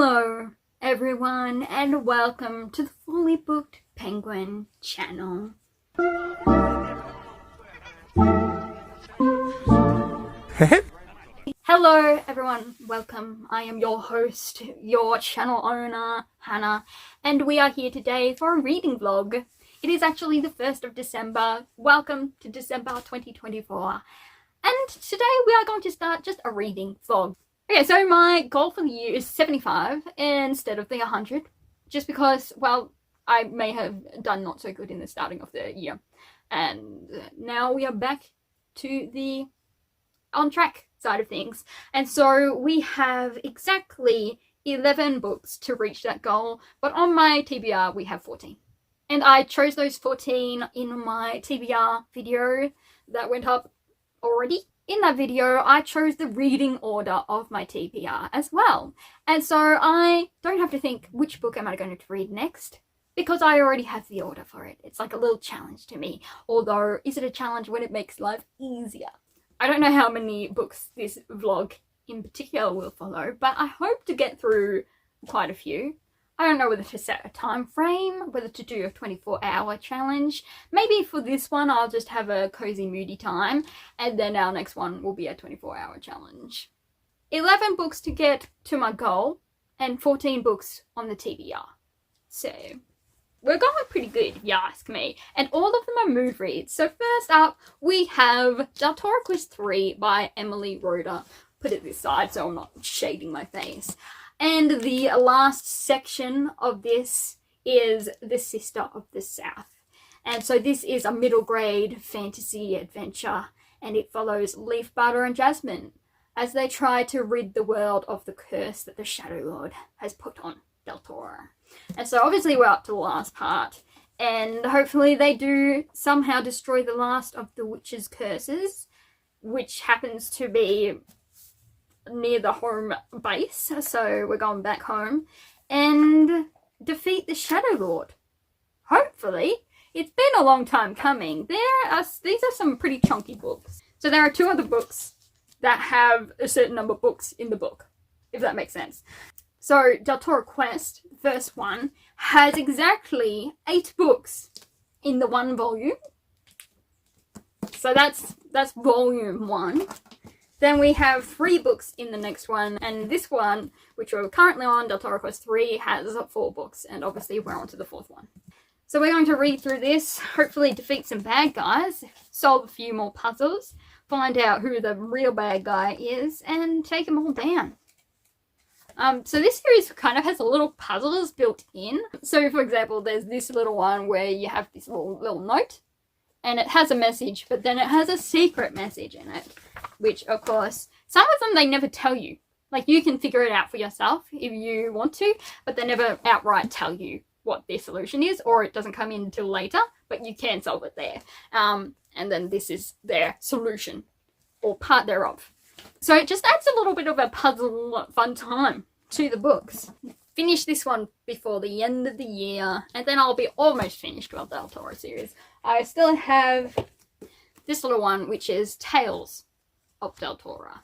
Hello everyone and welcome to the Fully Booked Penguin channel. Hello everyone, welcome. I am your host, your channel owner, Hannah, and we are here today for a reading vlog. It is actually the 1st of December. Welcome to December 2024. And today we are going to start just a reading vlog. Okay, so my goal for the year is 75 instead of the 100, just because, well, I may have done not so good in the starting of the year. And now we are back to the on track side of things. And so we have exactly 11 books to reach that goal, but on my TBR we have 14. And I chose those 14 in my TBR video that went up already. In that video, I chose the reading order of my TBR as well. And so I don't have to think, which book am I going to read next? Because I already have the order for it. It's like a little challenge to me. Although, is it a challenge when it makes life easier? I don't know how many books this vlog in particular will follow, but I hope to get through quite a few. I don't know whether to set a time frame, whether to do a 24-hour challenge. Maybe for this one I'll just have a cozy moody time, and then our next one will be a 24-hour challenge. 11 books to get to my goal, and 14 books on the TBR. So we're going pretty good if you ask me. And all of them are mood reads. So first up we have Del Toro Quest 3 by Emily Rodda. Put it this side so I'm not shading my face. And the last section of this is The Sister of the South. And so this is a middle grade fantasy adventure, and it follows Leaf, Butter and Jasmine as they try to rid the world of the curse that the Shadow Lord has put on Del Toro. And so obviously we're up to the last part, and hopefully they do somehow destroy the last of the witch's curses, which happens to be near the home base, so we're going back home, and defeat the Shadow Lord. Hopefully. It's been a long time coming. These are some pretty chunky books. So there are two other books that have a certain number of books in the book, if that makes sense. So Del Toro Quest, the first one, has exactly 8 books in the one volume. So that's volume 1. Then we have 3 books in the next one, and this one, which we're currently on, Del Toro Quest 3, has 4 books, and obviously we're on to the 4th one. So we're going to read through this, hopefully defeat some bad guys, solve a few more puzzles, find out who the real bad guy is, and take them all down. So this series kind of has a little puzzles built in. So for example, there's this little one where you have this little note, and it has a message, but then it has a secret message in it. Which, of course, some of them they never tell you. Like, you can figure it out for yourself if you want to, but they never outright tell you what their solution is, or it doesn't come in until later, but you can solve it there. And then this is their solution, or part thereof. So it just adds a little bit of a puzzle fun time to the books. Finish this one before the end of the year, and then I'll be almost finished with the Del Toro series. I still have this little one, which is Tales of Del Toro.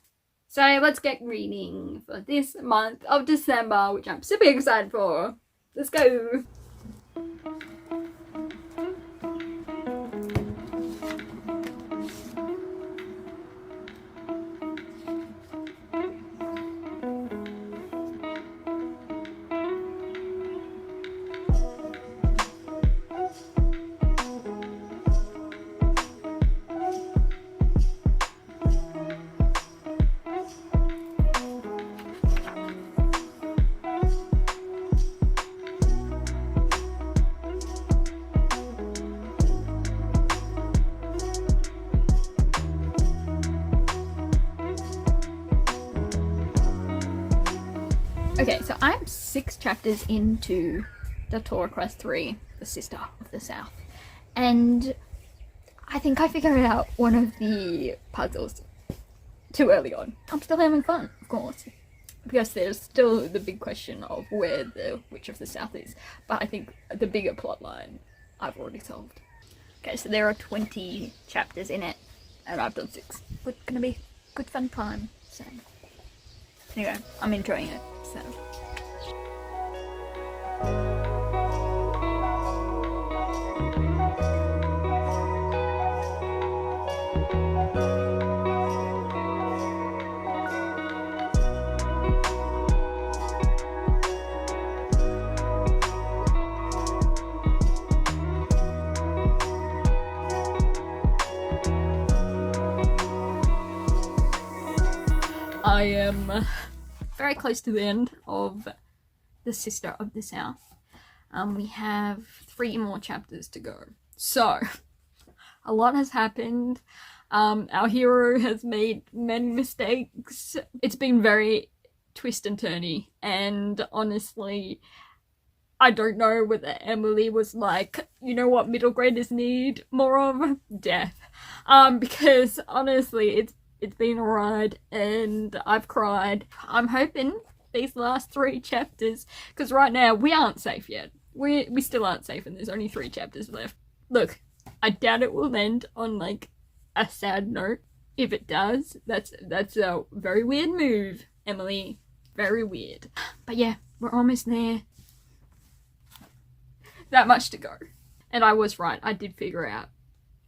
So let's get reading for this month of December, which I'm super excited for. Let's go! Okay, so I'm 6 chapters into Del Toro Quest 3, The Sister of the South, and I think I figured out one of the puzzles too early on. I'm still having fun, of course, because there's still the big question of where the Witch of the South is, but I think the bigger plot line I've already solved. Okay, so there are 20 chapters in it, and I've done 6. It's gonna be a good fun time, so anyway, I'm enjoying it, so I am very close to the end of The Sister of the South. We have 3 more chapters to go. So, a lot has happened. Our hero has made many mistakes. It's been very twist and turny, and honestly, I don't know whether Emily was like, you know what middle graders need more of? Death. Because honestly, it's been a ride, and I've cried. I'm hoping these last 3 chapters, because right now we aren't safe yet. We still aren't safe, and there's only 3 chapters left. Look, I doubt it will end on like a sad note. If it does, that's a very weird move, Emily. Very weird. But yeah, we're almost there. That much to go. And I was right, I did figure out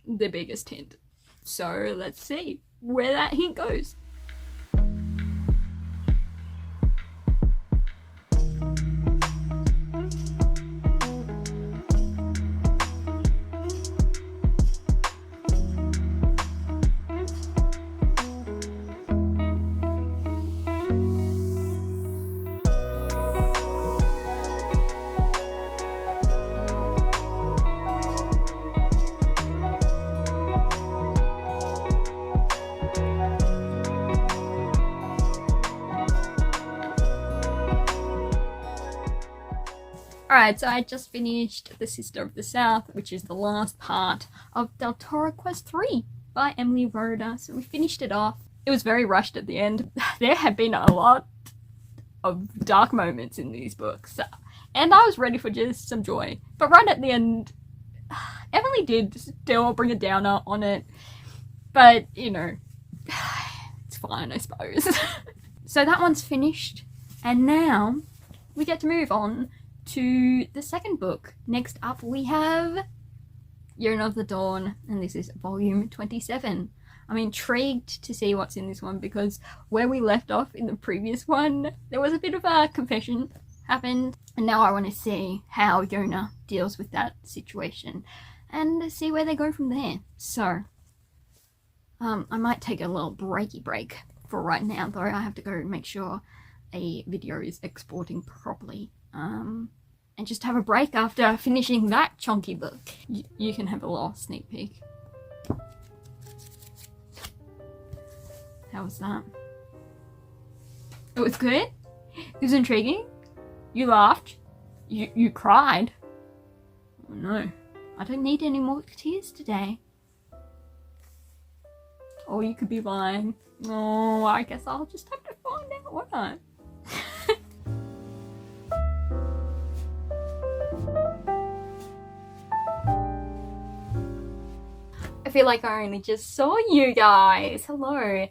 the biggest hint. So let's see where that hint goes. Alright, so I just finished The Sister of the South, which is the last part of Del Toro Quest 3 by Emily Rodda. So we finished it off. It was very rushed at the end. There have been a lot of dark moments in these books, and I was ready for just some joy. But right at the end, Emily did still bring a downer on it, but you know, it's fine, I suppose. So that one's finished, and now we get to move on to the second book. Next up we have Yona of the Dawn, and this is volume 27. I'm intrigued to see what's in this one, because where we left off in the previous one, there was a bit of a confession happened, and now I want to see how Yona deals with that situation and see where they go from there. So I might take a little breaky break for right now, though. I have to go and make sure a video is exporting properly, and just have a break after finishing that chunky book. You can have a little sneak peek. How was that? It was good? It was intriguing? You laughed? You cried? Oh no, I don't need any more tears today. Or you could be lying. Oh, I guess I'll just have to find out, won't I? I feel like I only just saw you guys. Hello.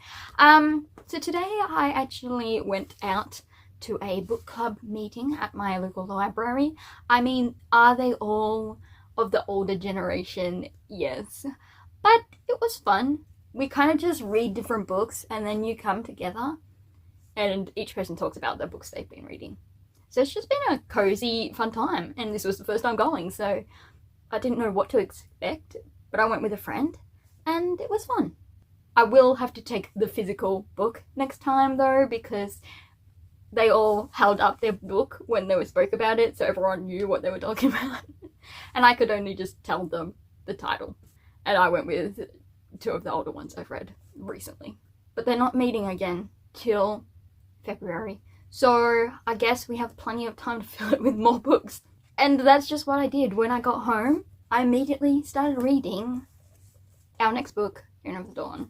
So today I actually went out to a book club meeting at my local library. I mean, are they all of the older generation? Yes. But it was fun. We kind of just read different books, and then you come together and each person talks about the books they've been reading. So it's just been a cozy, fun time, and this was the first time going, so I didn't know what to expect, but I went with a friend and it was fun. I will have to take the physical book next time though, because they all held up their book when they spoke about it, so everyone knew what they were talking about. And I could only just tell them the title. And I went with 2 of the older ones I've read recently. But they're not meeting again till February. So I guess we have plenty of time to fill it with more books. And that's just what I did. When I got home, I immediately started reading our next book, Yona of the Dawn.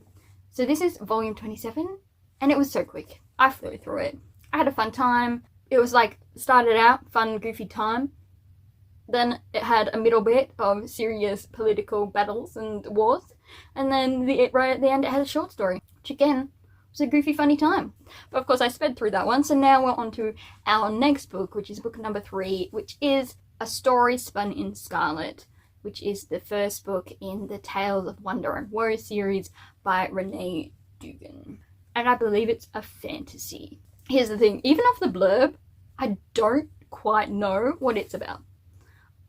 So this is volume 27, and it was so quick. I flew through it. I had a fun time. It was like, started out, fun, goofy time. Then it had a middle bit of serious political battles and wars. And then right at the end it had a short story, which again was a goofy, funny time. But of course I sped through that one, so now we're on to our next book, which is book number 3, which is A Story Spun in Scarlet, which is the first book in the Tales of Wonder and Woe series by Renee Dugan. And I believe it's a fantasy. Here's the thing, even off the blurb, I don't quite know what it's about.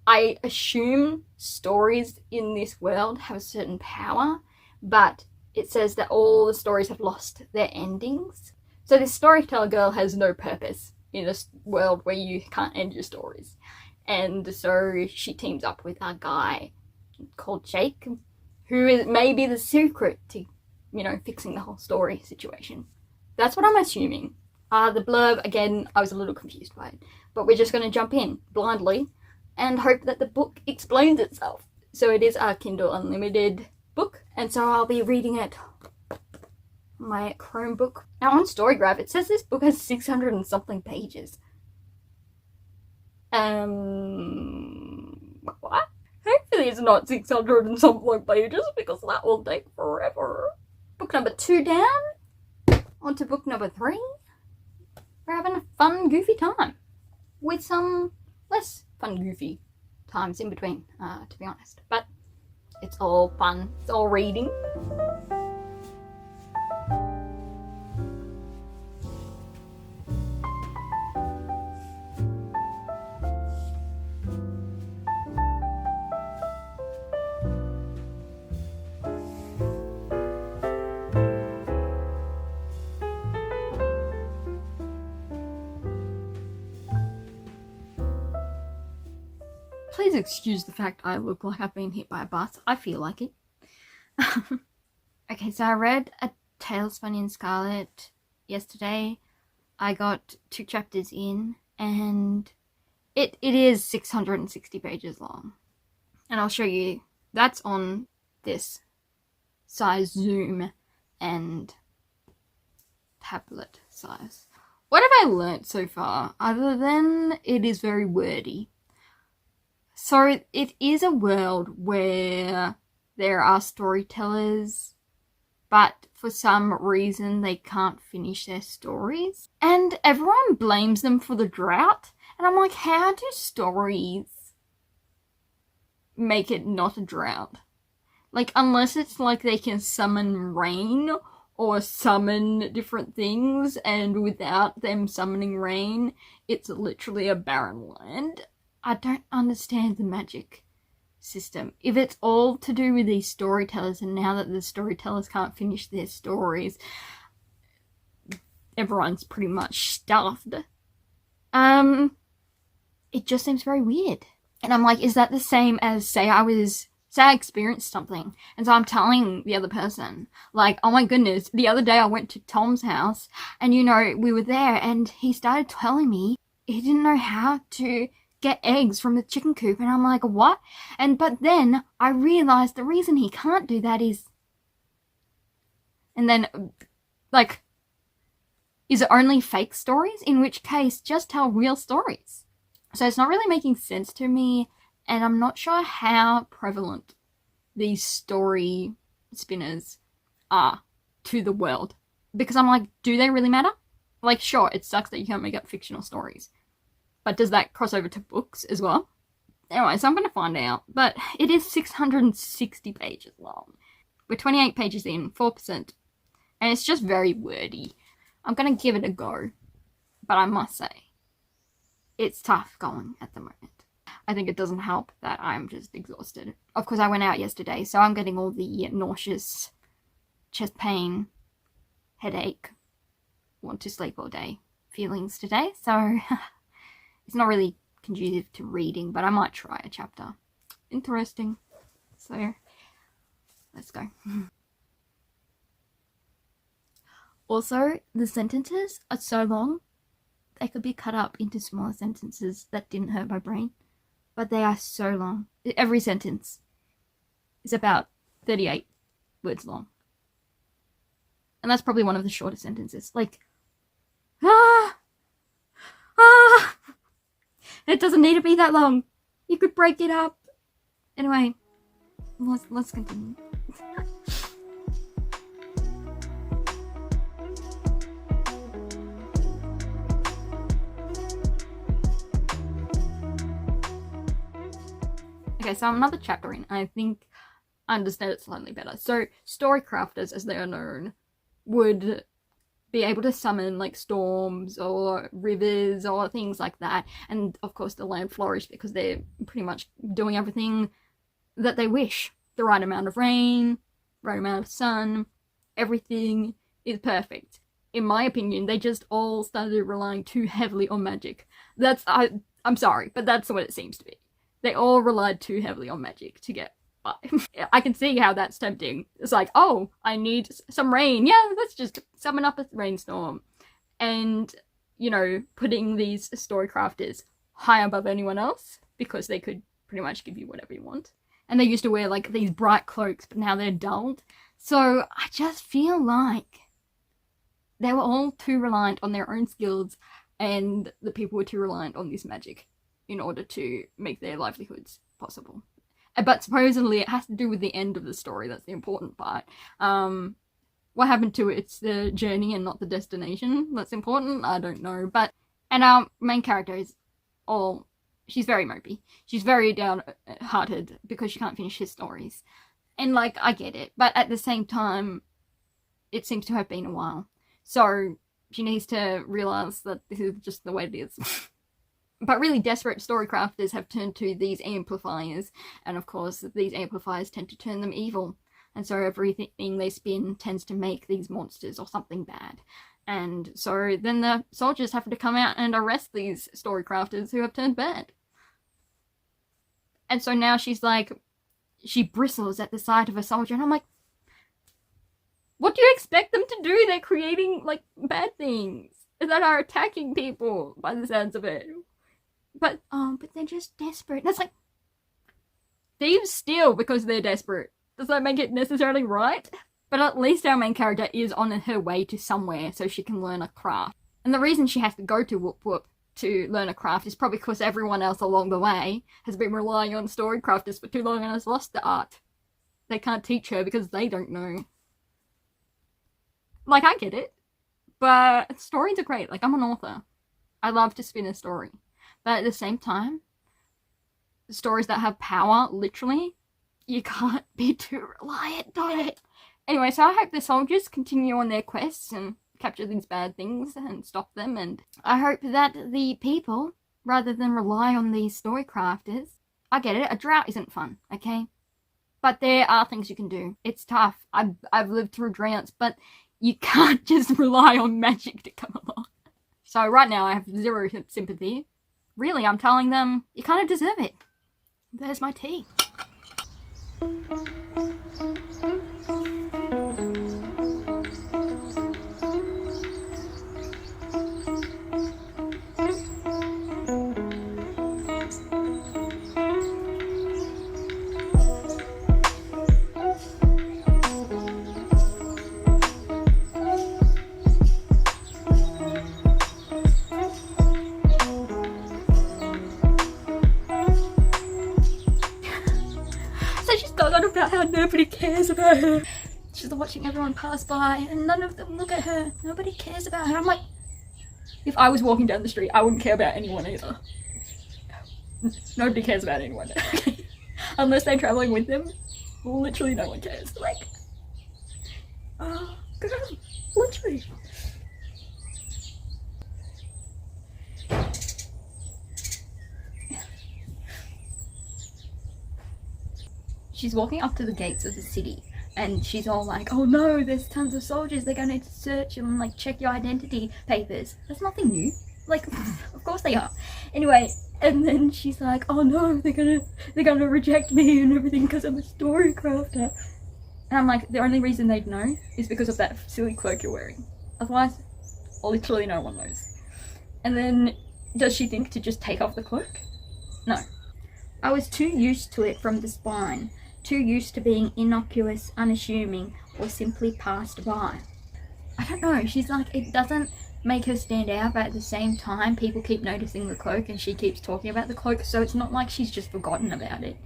I assume stories in this world have a certain power, but it says that all the stories have lost their endings. So this storyteller girl has no purpose in a world where you can't end your stories. And so she teams up with a guy called Shea, who is maybe the secret to, you know, fixing the whole story situation. That's what I'm assuming. The blurb, again, I was a little confused by it. But we're just going to jump in blindly and hope that the book explains itself. So it is a Kindle Unlimited book, and so I'll be reading it on my Chromebook. Now on StoryGraph, it says this book has 600 and something pages. What? Hopefully it's not 600 and something pages, because that will take forever. Book number 2 down. On to book number 3. We're having a fun, goofy time. With some less fun, goofy times in between, to be honest. But it's all fun. It's all reading. Please excuse the fact I look like I've been hit by a bus. I feel like it. Okay, so I read A Tale Spun in Scarlet yesterday. I got 2 chapters in, and it is 660 pages long. And I'll show you. That's on this size Zoom and tablet size. What have I learnt so far, other than it is very wordy? So it is a world where there are storytellers, but for some reason they can't finish their stories. And everyone blames them for the drought. And I'm like, how do stories make it not a drought? Like, unless it's like they can summon rain or summon different things, and without them summoning rain, it's literally a barren land. I don't understand the magic system. If it's all to do with these storytellers, and now that the storytellers can't finish their stories, everyone's pretty much stuffed. It just seems very weird. And I'm like, is that the same as, say I experienced something, and so I'm telling the other person, like, oh my goodness, the other day I went to Tom's house, and you know, we were there, and he started telling me he didn't know how to get eggs from the chicken coop, and I'm like, what? But then I realized the reason he can't do that is, and then, like, is it only fake stories? In which case, just tell real stories. So it's not really making sense to me, and I'm not sure how prevalent these story spinners are to the world. Because I'm like, do they really matter? Like, sure, it sucks that you can't make up fictional stories, but does that cross over to books as well? Anyway, so I'm going to find out. But it is 660 pages long. We're 28 pages in, 4%. And it's just very wordy. I'm going to give it a go. But I must say, it's tough going at the moment. I think it doesn't help that I'm just exhausted. Of course, I went out yesterday, so I'm getting all the nauseous, chest pain, headache, want to sleep all day feelings today. So it's not really conducive to reading, but I might try a chapter. Interesting. So, let's go. Also, the sentences are so long, they could be cut up into smaller sentences that didn't hurt my brain. But they are so long. Every sentence is about 38 words long. And that's probably one of the shortest sentences. Like, it doesn't need to be that long. You could break it up. Anyway, let's continue. Okay, so I'm another chapter in. I think I understand it slightly better. So, story crafters, as they are known, would be able to summon, like, storms or rivers or things like that. And, of course, the land flourished because they're pretty much doing everything that they wish. The right amount of rain, right amount of sun, everything is perfect. in my opinion, they just all started relying too heavily on magic. I'm sorry, but that's what it seems to be. They all relied too heavily on magic to get by. I can see how that's tempting. It's like, oh, I need some rain. Yeah, let's just summon up a rainstorm. And, you know, putting these story crafters high above anyone else because they could pretty much give you whatever you want. And they used to wear like these bright cloaks, but now they're dulled. So I just feel like they were all too reliant on their own skills, and the people were too reliant on this magic in order to make their livelihoods possible. But supposedly it has to do with the end of the story. That's the important part. What happened to it? It's the journey and not the destination that's important. I don't know. And our main character is she's very mopey. She's very downhearted because she can't finish his stories. And like, I get it. But at the same time, it seems to have been a while. So she needs to realize that this is just the way it is. But really desperate story crafters have turned to these amplifiers. And of course, these amplifiers tend to turn them evil. And so everything they spin tends to make these monsters or something bad. And so then the soldiers have to come out and arrest these story crafters who have turned bad. And so now she's like, she bristles at the sight of a soldier. And I'm like, what do you expect them to do? They're creating, like, bad things that are attacking people, by the sounds of it. But they're just desperate. That's like, thieves steal because they're desperate. Does that make it necessarily right? But at least our main character is on her way to somewhere so she can learn a craft. And the reason she has to go to Whoop Whoop to learn a craft is probably because everyone else along the way has been relying on story crafters for too long and has lost the art. They can't teach her because they don't know. Like, I get it, but stories are great. Like, I'm an author. I love to spin a story. But at the same time, stories that have power, literally, you can't be too reliant on it. Anyway, so I hope the soldiers continue on their quests and capture these bad things and stop them. And I hope that the people, rather than rely on these story crafters, I get it, a drought isn't fun, okay? But there are things you can do. It's tough. I've lived through droughts, but you can't just rely on magic to come along. So right now I have zero sympathy. Really, I'm telling them, you kind of deserve it. There's my tea. About how nobody cares about her. She's watching everyone pass by and none of them look at her. Nobody cares about her. I'm like, if I was walking down the street, I wouldn't care about anyone either. Nobody cares about anyone. Unless they're traveling with them, literally no one cares. Like, oh, girl, literally. She's walking up to the gates of the city and she's all like, oh no, there's tons of soldiers, they're going to search and like check your identity papers. That's nothing new. Like, of course they are. Anyway, and then she's like, oh no, they're gonna reject me and everything because I'm a story crafter. And I'm like, the only reason they'd know is because of that silly cloak you're wearing. Otherwise, literally no one knows. And then, does she think to just take off the cloak? No. I was too used to it from the spine. Too used to being innocuous, unassuming, or simply passed by. I don't know, she's like, it doesn't make her stand out, but at the same time, people keep noticing the cloak and she keeps talking about the cloak, so it's not like she's just forgotten about it.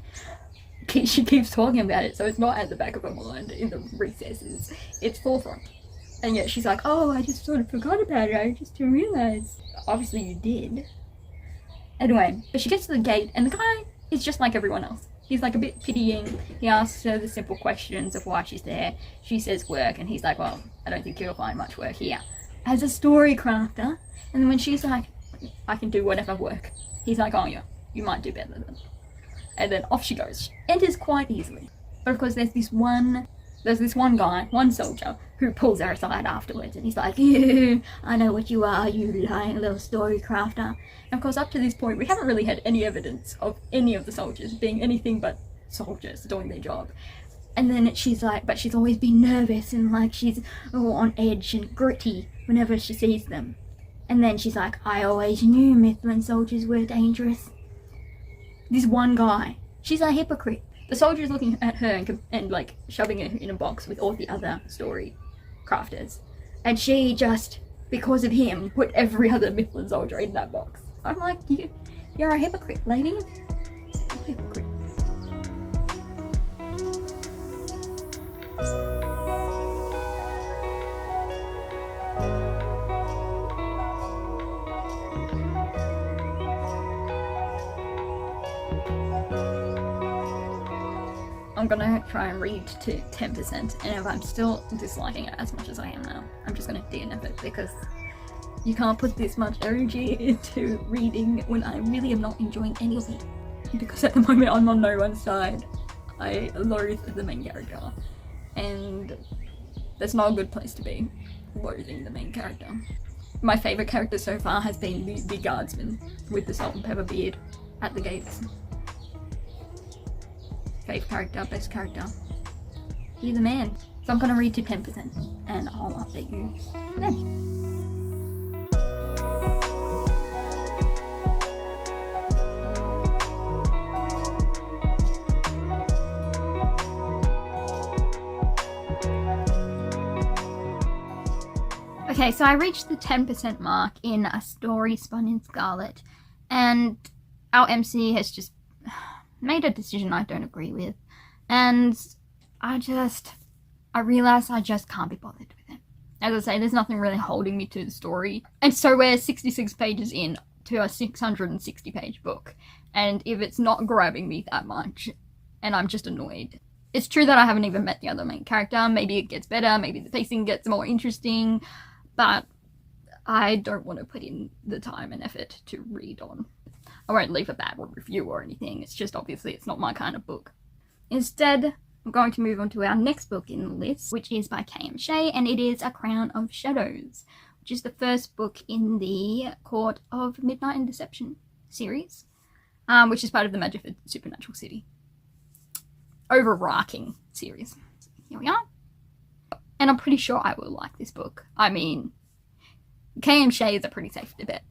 She keeps talking about it, so it's not at the back of her mind in the recesses. It's forefront. And yet she's like, oh, I just sort of forgot about it, I just didn't realise. Obviously you did. Anyway, but she gets to the gate and the guy is just like everyone else. He's like a bit pitying. He asks her the simple questions of why she's there. She says work, and he's like, well, I don't think you'll find much work here. As a story crafter. And when she's like, I can do whatever work, he's like, oh yeah, you might do better than. And then off she goes. She enters quite easily. But of course there's this one there's this one guy, one soldier, who pulls her aside afterwards and he's like, "Yeah, I know what you are, you lying little story crafter." And of course, up to this point, we haven't really had any evidence of any of the soldiers being anything but soldiers doing their job. And then she's like, but she's always been nervous and like she's on edge and gritty whenever she sees them. And then she's like, "I always knew Mithrin soldiers were dangerous." This one guy, she's a hypocrite. The soldier is looking at her and like shoving her in a box with all the other story crafters. And she just, because of him, put every other Mithrin soldier in that box. I'm like, you're a hypocrite, lady. A hypocrite. I'm gonna try and read to 10%, and if I'm still disliking it as much as I am now, I'm just gonna DNF it, because you can't put this much energy into reading when I really am not enjoying any of it. Because at the moment I'm on no one's side. I loathe the main character, and that's not a good place to be, loathing the main character. My favourite character so far has been the guardsman with the salt and pepper beard at the gates. Fave character, best character. He's a man. So I'm gonna read to 10% and I'll update you then. Okay, so I reached the 10% mark in a story spun in Scarlet, and our MC has just made a decision I don't agree with, and I realised I just can't be bothered with it. As I say, there's nothing really holding me to the story, and so we're 66 pages in to a 660 page book, and if it's not grabbing me that much, and I'm just annoyed. It's true that I haven't even met the other main character, maybe it gets better, maybe the pacing gets more interesting, but I don't want to put in the time and effort to read on. I won't leave a bad review or anything, it's just obviously it's not my kind of book. Instead, I'm going to move on to our next book in the list, which is by K.M. Shea, and it is A Crown of Shadows, which is the first book in the Court of Midnight and Deception series, which is part of the Magic for Supernatural City overarching series. Here we are. And I'm pretty sure I will like this book. I mean, K.M. Shea is a pretty safe bet.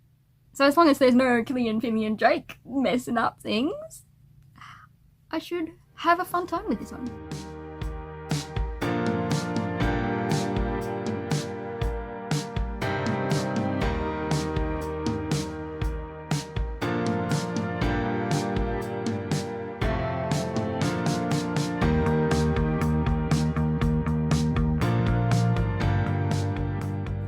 So as long as there's no Killian, Finley and Drake messing up things, I should have a fun time with this one.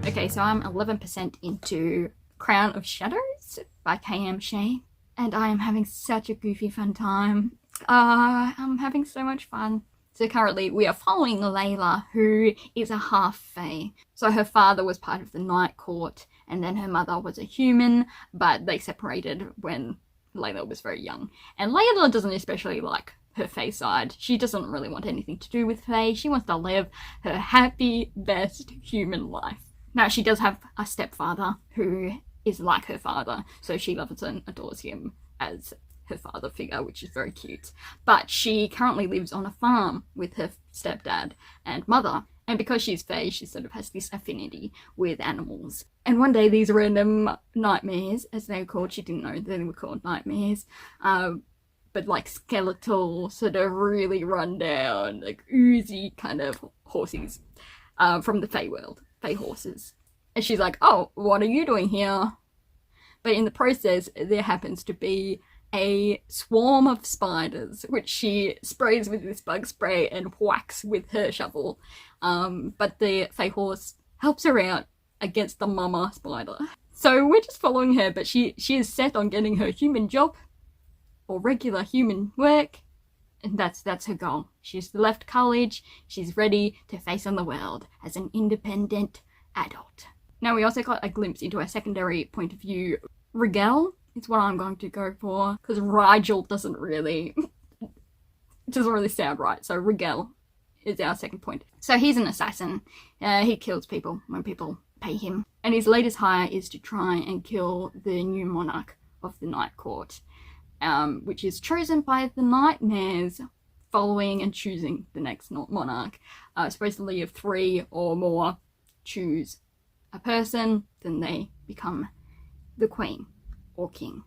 Okay, so I'm 11% into Crown of Shadows by K.M. Shea, and I am having such a goofy fun time. I'm having so much fun. So currently we are following Layla, who is a half fae. So her father was part of the Night Court, and then her mother was a human, but they separated when Layla was very young. And Layla doesn't especially like her fae side. She doesn't really want anything to do with fae. She wants to live her happy, best human life. Now, she does have a stepfather who is like her father, so she loves and adores him as her father figure, which is very cute. But she currently lives on a farm with her stepdad and mother, and because she's fae, she sort of has this affinity with animals. And one day these random nightmares, as they were called, she didn't know they were called nightmares, but like skeletal, sort of really run down, like oozy kind of horses from the fae world. Fae horses. And she's like, "Oh, what are you doing here?" But in the process, there happens to be a swarm of spiders, which she sprays with this bug spray and whacks with her shovel. But the fae horse helps her out against the mama spider. So we're just following her, but she is set on getting her human job, or regular human work, and that's her goal. She's left college, she's ready to face on the world as an independent adult. Now we also got a glimpse into a secondary point of view. Rigel is what I'm going to go for, because Rigel doesn't really sound right, so Rigel is our second point. So he's an assassin. He kills people when people pay him. And his latest hire is to try and kill the new monarch of the Night Court, which is chosen by the Nightmares following and choosing the next monarch. Supposedly if 3 or more choose a person, then they become the queen or king.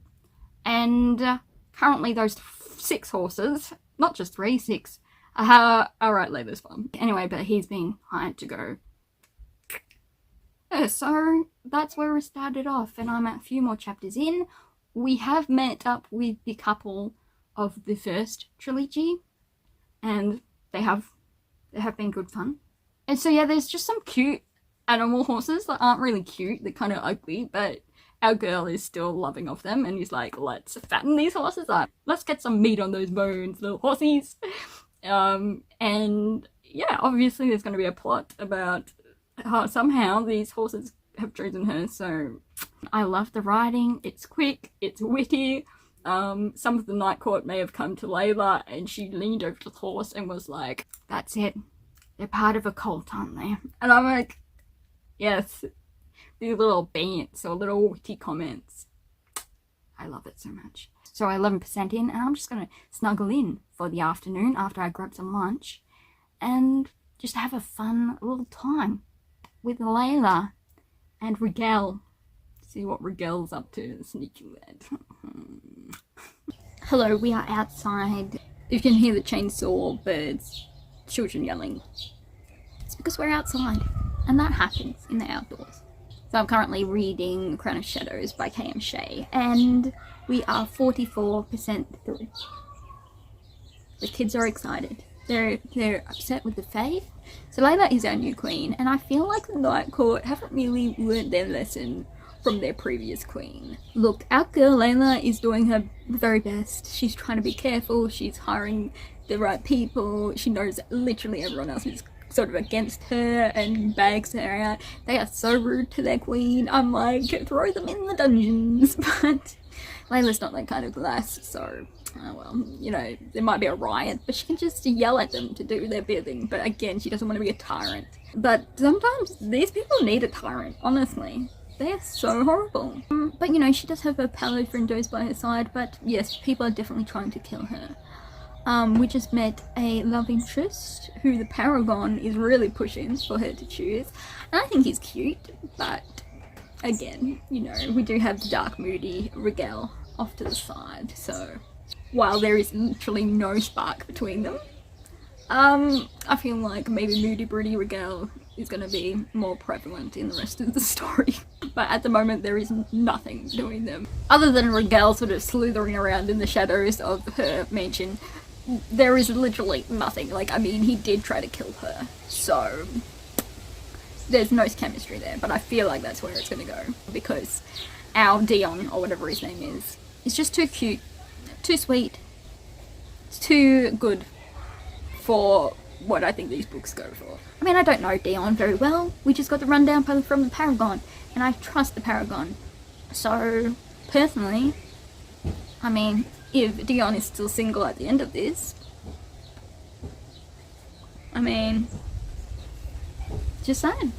And currently those 6 horses, not just 3, 6, are at Layla's farm. Anyway, but he's being hired to go. So that's where we started off, and I'm a few more chapters in. We have met up with the couple of the first trilogy, and they have been good fun. And so yeah, there's just some cute animal horses that aren't really cute, they're kind of ugly, but our girl is still loving of them, and he's like, let's fatten these horses up, let's get some meat on those bones, little horsies. And yeah, obviously there's going to be a plot about how somehow these horses have chosen her. So I love the writing, it's quick, it's witty. Some of the Night Court may have come to Layla and she leaned over to the horse and was like, that's it, they're part of a cult, aren't they? And I'm like, yes, these little bants or little witty comments, I love it so much. So 11% in, and I'm just gonna snuggle in for the afternoon after I grab some lunch and just have a fun little time with Layla and Rigel. See what Rigel's up to, sneaking that. Hello, we are outside. You can hear the chainsaw, birds, children yelling. It's because we're outside, and that happens in the outdoors. So I'm currently reading Crown of Shadows by K.M. Shea, and we are 44% through. The kids are excited. They're upset with the fate. So Layla is our new queen, and I feel like the Night Court haven't really learnt their lesson from their previous queen. Look, our girl Layla is doing her very best. She's trying to be careful, she's hiring the right people, she knows literally everyone else is sort of against her and bags her out. They are so rude to their queen. I'm like, throw them in the dungeons. But Layla's not that kind of lass, so oh well, you know, there might be a riot, but she can just yell at them to do their bidding. But again, she doesn't want to be a tyrant. But sometimes these people need a tyrant, honestly. They're so horrible. But you know, she does have her palo friendos by her side, but yes, people are definitely trying to kill her. We just met a love interest who the Paragon is really pushing for her to choose. And I think he's cute, but again, you know, we do have the dark, moody Rigel off to the side. So while there is literally no spark between them, I feel like maybe moody, broody Rigel is going to be more prevalent in the rest of the story. But at the moment there is nothing between them. Other than Rigel sort of slithering around in the shadows of her mansion, there is literally nothing. Like, I mean, he did try to kill her, so there's no chemistry there, but I feel like that's where it's going to go, because our Dion, or whatever his name is just too cute, too sweet, it's too good for what I think these books go for. I mean, I don't know Dion very well, we just got the rundown from the Paragon, and I trust the Paragon. So, personally, I mean, if Dion is still single at the end of this, I mean, just saying.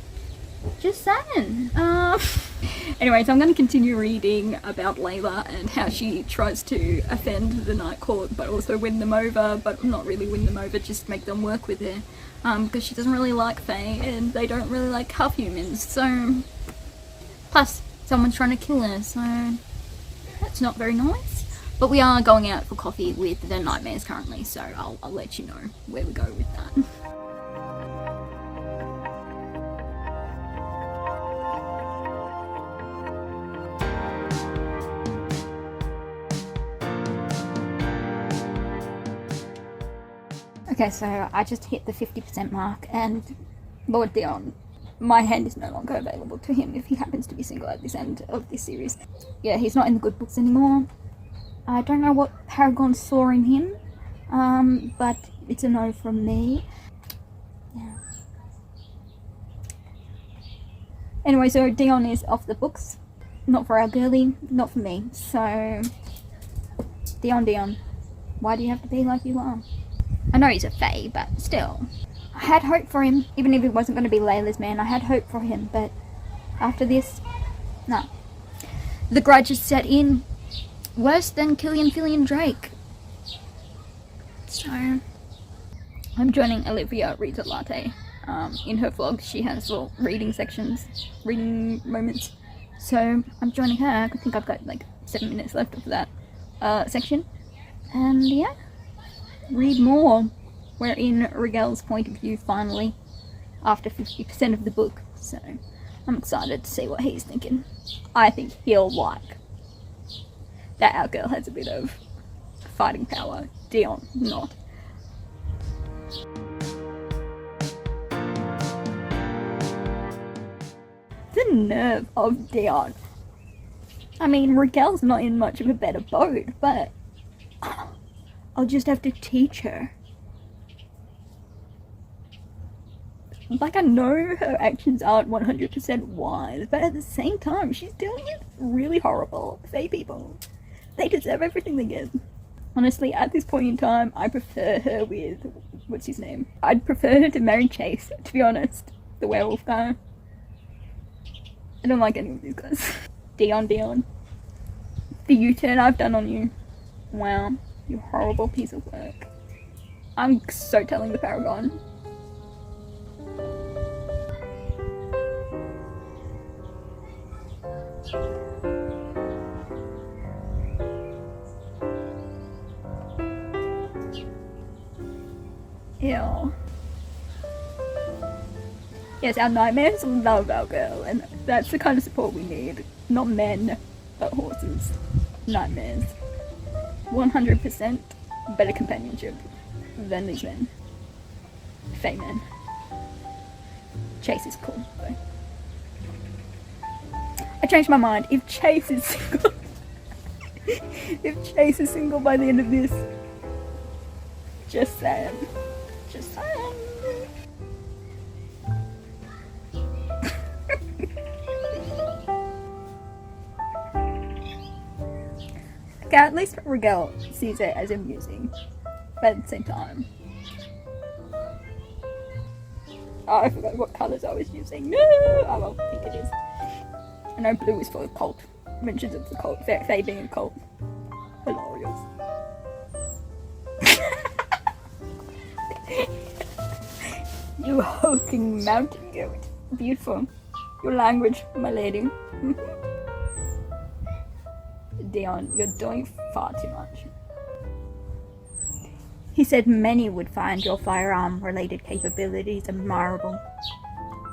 Anyway, so I'm going to continue reading about Layla and how she tries to offend the Night Court, but also win them over, but not really win them over, just make them work with her. Because she doesn't really like Fae, and they don't really like half humans, so... Plus, someone's trying to kill her, so... That's not very nice. But we are going out for coffee with the Nightmares currently, so I'll let you know where we go with that. Okay, so I just hit the 50% mark, and Lord Dion, my hand is no longer available to him if he happens to be single at this end of this series. Yeah, he's not in the good books anymore. I don't know what Paragon saw in him, but it's a no from me. Yeah. Anyway, so Dion is off the books. Not for our girlie, not for me. So, Dion, why do you have to be like you are? I know he's a fae, but still. I had hope for him, even if it wasn't going to be Layla's man. I had hope for him, but after this, no. The grudge is set in. Worse than Killian Drake. So, I'm joining Olivia Reads a Latte. In her vlog, she has little reading sections, reading moments. So, I'm joining her. I think I've got like 7 minutes left of that section. And yeah, read more. We're in Rigel's point of view finally, after 50% of the book. So, I'm excited to see what he's thinking. I think he'll like that our girl has a bit of fighting power. Dion, not. The nerve of Dion. I mean, Rigel's not in much of a better boat, but I'll just have to teach her. Like, I know her actions aren't 100% wise, but at the same time, she's dealing with really horrible Fae people. They deserve everything they get. Honestly, at this point in time, I prefer her with, what's his name? I'd prefer her to marry Chase, to be honest. The werewolf guy. I don't like any of these guys. Dion. The U-turn I've done on you. Wow, you horrible piece of work. I'm so telling the Paragon. Ew. Yes, our nightmares love our girl, and that's the kind of support we need. Not men, but horses. Nightmares. 100% better companionship than these men. Fae men. Chase is cool, though. I changed my mind. If Chase is single, if Chase is single by the end of this, just saying. Just saying. Okay, at least Rigel sees it as amusing, but at the same time. Oh, I forgot what colours I was using. No! I don't think it is. I know blue is for a cult. Mentions of the cult. Fae being a cult. Hilarious. You hulking mountain goat. Beautiful. Your language, my lady. Dion, you're doing far too much. He said many would find your firearm-related capabilities admirable.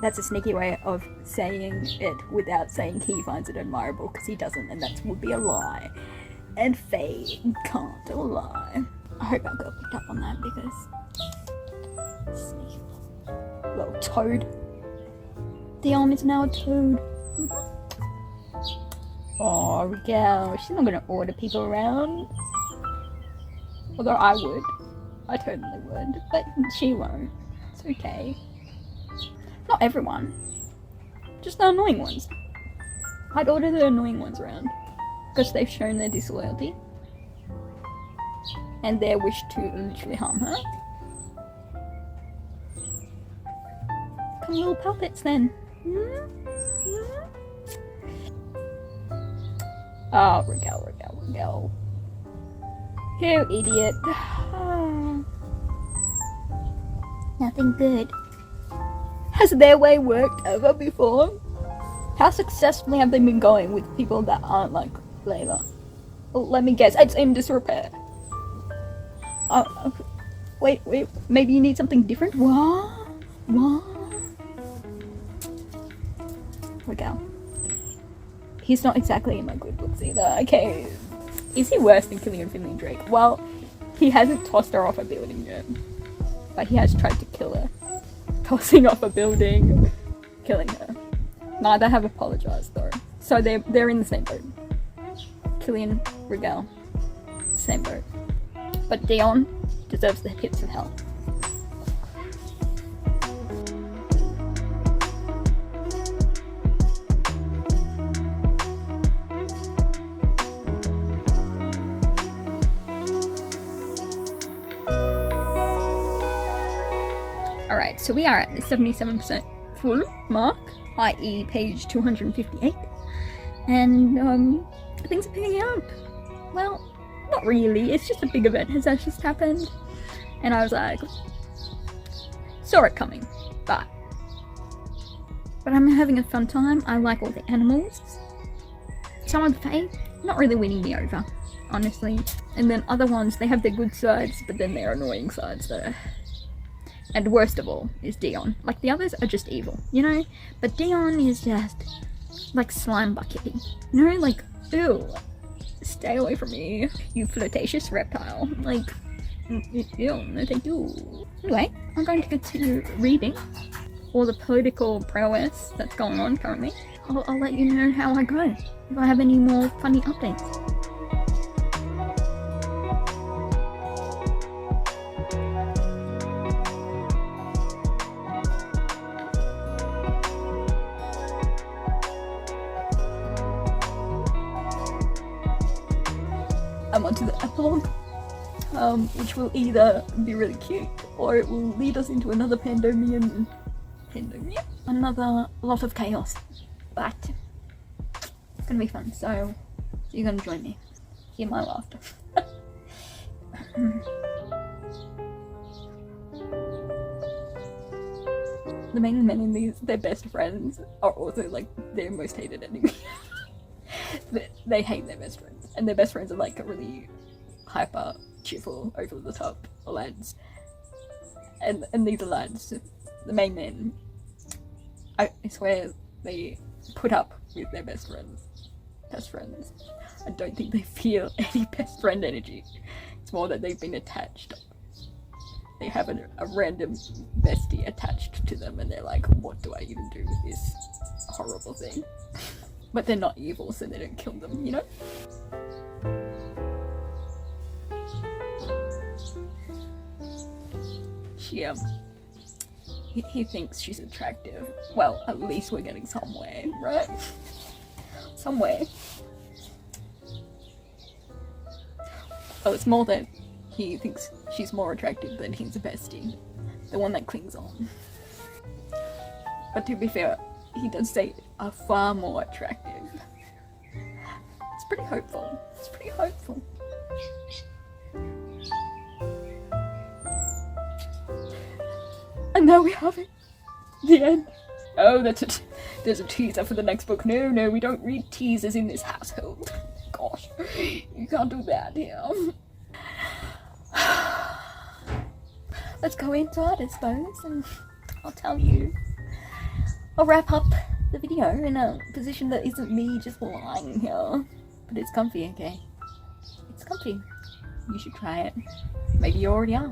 That's a sneaky way of saying it without saying he finds it admirable, because he doesn't, and that would be a lie. And Faye can't lie. I hope our girl picked up on that, because... sneaky little toad. Dion is now a toad. Oh, Rigel, she's not gonna order people around. Although I would. I totally would. But she won't. It's okay. Not everyone. Just the annoying ones. I'd order the annoying ones around. Because they've shown their disloyalty. And their wish to literally harm her. Come little puppets then. Oh, Rigel. You idiot. Nothing good. Has their way worked ever before? How successfully have they been going with people that aren't like Layla? Well, let me guess, it's in disrepair. Wait, maybe you need something different? What? Rigel. He's not exactly in my good books either. Okay, is he worse than killing and Finley Drake? Well, he hasn't tossed her off a building yet, but he has tried to kill her. Tossing off a building, killing her. Neither have apologized though, so they're in the same boat. Killian, Rigel, same boat. But Dion deserves the hits of hell. Alright, So we are at the 77% full mark, i.e. page 258, and things are picking up. Well, not really, it's just a big event has just happened, and I was like, saw it coming, but I'm having a fun time. I like all the animals. Some of the Fae, not really winning me over, honestly, and then other ones, they have their good sides, but then their annoying sides there. And worst of all is Dion. Like, the others are just evil, you know? But Dion is just, like, slime buckety. You know, like, ew. Stay away from me, you flirtatious reptile. Like, ew, no thank you. Anyway, I'm going to continue reading all the political prowess that's going on currently. I'll let you know how I go, if I have any more funny updates. I'm onto the epilogue, which will either be really cute or it will lead us into another pandemonium, another lot of chaos, but it's gonna be fun, so you're gonna join me, hear my laughter. The main men in these, their best friends, are also like their most hated enemy. They hate their best friends, and their best friends are like really hyper, cheerful, over the top lads. And these are lads, the main men, I swear they put up with their best friends. I don't think they feel any best friend energy. It's more that they've been attached. They have a random bestie attached to them, and they're like, what do I even do with this horrible thing? But they're not evil, so they don't kill them, you know? He thinks she's attractive. Well, at least we're getting somewhere, right? Somewhere. Oh, it's more that he thinks she's more attractive than his bestie. The one that clings on. But to be fair, he does say are far more attractive. It's pretty hopeful. And now we have it. The end. Oh, there's a teaser for the next book. No, we don't read teasers in this household. Gosh, you can't do that here. Let's go inside, I suppose, and I'll tell you. I'll wrap up the video in a position that isn't me just lying here. But it's comfy, okay? It's comfy. You should try it. Maybe you already are.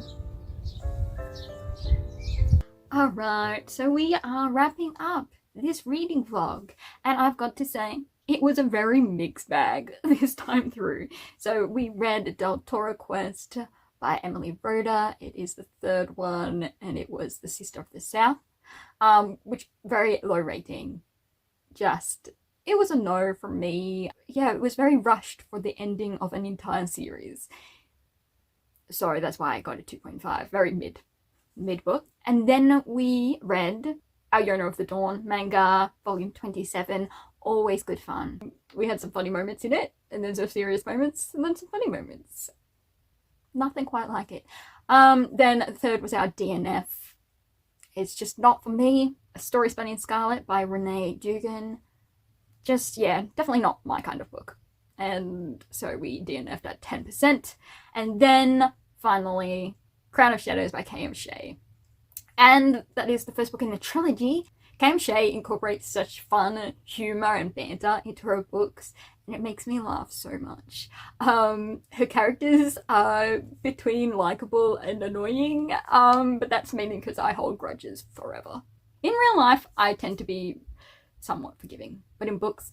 Alright, so we are wrapping up this reading vlog. And I've got to say, it was a very mixed bag this time through. So we read Del Toro Quest by Emily Rodda. It is the third one, and it was The Sister of the South. Which very low rating. It was a no from me. Yeah, it was very rushed for the ending of an entire series. So that's why I got a 2.5. Very mid book. And then we read Our Yona of the Dawn manga, volume 27. Always good fun. We had some funny moments in it, and then some serious moments, and then some funny moments. Nothing quite like it. Then the third was our DNF. It's just not for me. A Story Spun in Scarlet by Renee Dugan. Yeah, definitely not my kind of book. And so we DNF'd at 10%. And then, finally, Crown of Shadows by K.M. Shea. And that is the first book in the trilogy. K.M. Shea incorporates such fun, humour and banter into her books, and it makes me laugh so much. Her characters are between likeable and annoying, but that's mainly because I hold grudges forever. In real life, I tend to be somewhat forgiving, but in books,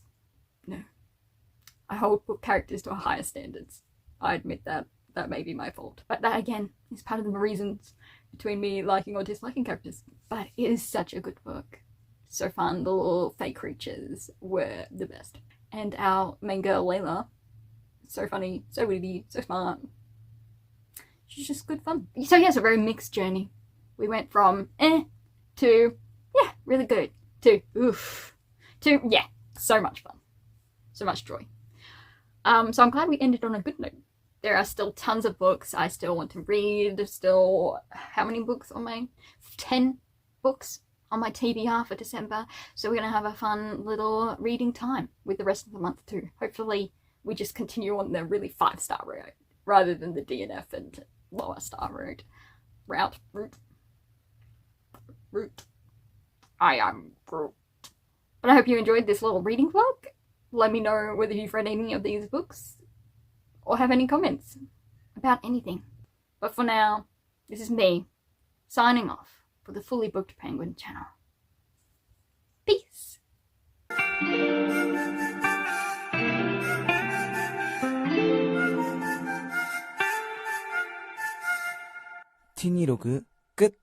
no. I hold book characters to a higher standards. I admit that may be my fault. But that, again, is part of the reasons between me liking or disliking characters. But it is such a good book. So fun. The little fake creatures were the best. And our main girl, Layla, so funny, so witty, so smart. She's just good fun. So yeah, it's a very mixed journey. We went from to, yeah, really good, to, oof, to, yeah, so much fun, so much joy. So I'm glad we ended on a good note. There are still tons of books I still want to read. There's still, how many books on my, 10 books on my TBR for December. So we're going to have a fun little reading time with the rest of the month too. Hopefully we just continue on the really 5-star route rather than the DNF and lower star route. I am Groot. But I hope you enjoyed this little reading vlog. Let me know whether you've read any of these books or have any comments about anything. But for now, this is me signing off for the Fully Booked Penguin channel. Peace! 티니 로그 끝.